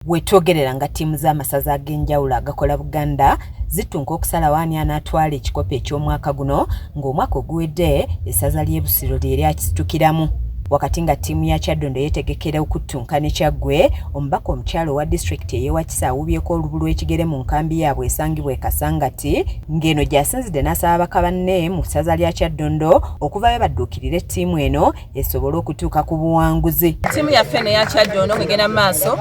Wetwogerera nga ttiimu z'amasaza ag'enjawulo agakola Buganda zittunka okusalawo ani anaatwala ekikopo eky'omwaka guno ng'omwaka oguwedde essaza ly'e Busiro lye lyakisitukiramu. Wakati nga ttiimu ya Kyadondo yeetegekera okuttunka ne Kyaggwe, omubaka omukyalo wa disitulikiti ey'Ewakisa awubyeko olubu lw'ekigere mu nkambi yaabwe esangibwa e Kasangati, ng'eno gy'asinzidde n'asaba baka banne mu ssaza lya Kyadondo okuvayo badduukirire ttiimu eno esobole okutuuka ku buwanguzi. Ttiimu yaffe ne ya Kyadondo ng'egenda mu maaso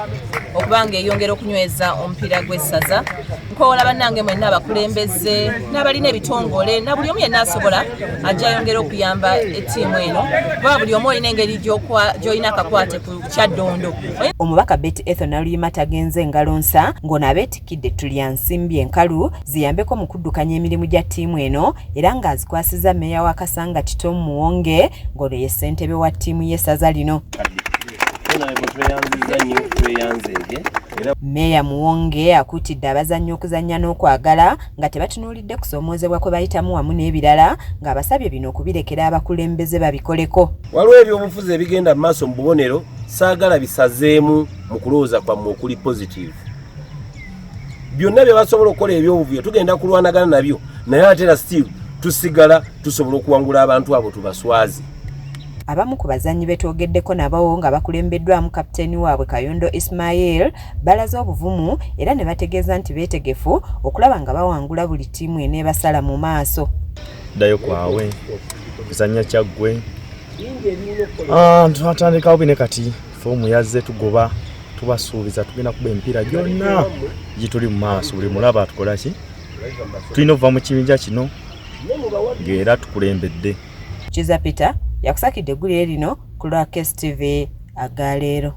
okuba ng'eyongera okunyweza omupiira gw'essaza. Nkoola bannange mwenna abakulembeze n'abalina ebitongole na buli omu yenna asobola ajja ayongera okuyamba ettiimu eno kuba buli omu olina engeri gy'olina akakwate ku Kyadondo. Omubaka Betty Ethel Luyima tagenze ngalo nsa ng'ono abeetikidde tulya nsimbi enkalu ziyambeko mu kuddukanya emirimu gya ttiimu eno era ng'azikwasiza mmeeya wa Kasangati Tom Muwonge ng'ono ye ssentebe wa ttiimu y'essaza lino. Meeya Muwonge akuutidde abazannyi okuzannya n'okwagala nga tebatunuulidde kusoomoozebwa kwe bayitamu wamu n'ebirala ng'abasabye bino okubirekera abakulembeze babikoleko. Waliwo ebyobufuzi ebigenda mu maaso mu bubonero saagala bisazeemu mu kulowooza kwammwe okuli positive. Byonna bye basobola okukola ebyobuvuyo tugenda kulwanagana nabyo naye ate era still tusigala tusobola okuwangula abantu abo tubaswazi. Abamu ku bazannyi betwogeddeko nabo nga bakulembeddwamu kapiteeni waabwe Kyadondo Ismail balaze obuvumu era ne bategeeza nti beetegefu okulaba nga bawangula buli ttiimu eneebasala mu maaso. Ddayo kwawe kuzannya Kyaggwe twatandikawo bine kati foomu yazze tugoba tubasuubiza tugenda kuba emipiira gyonna gituli mu maaso buli mulaba atukola ki tulina okuva mu kibinja kino ng'era tukulembedde. Kiza Peter yakusakidde eggulire lino ku Lwakes TV aga leero.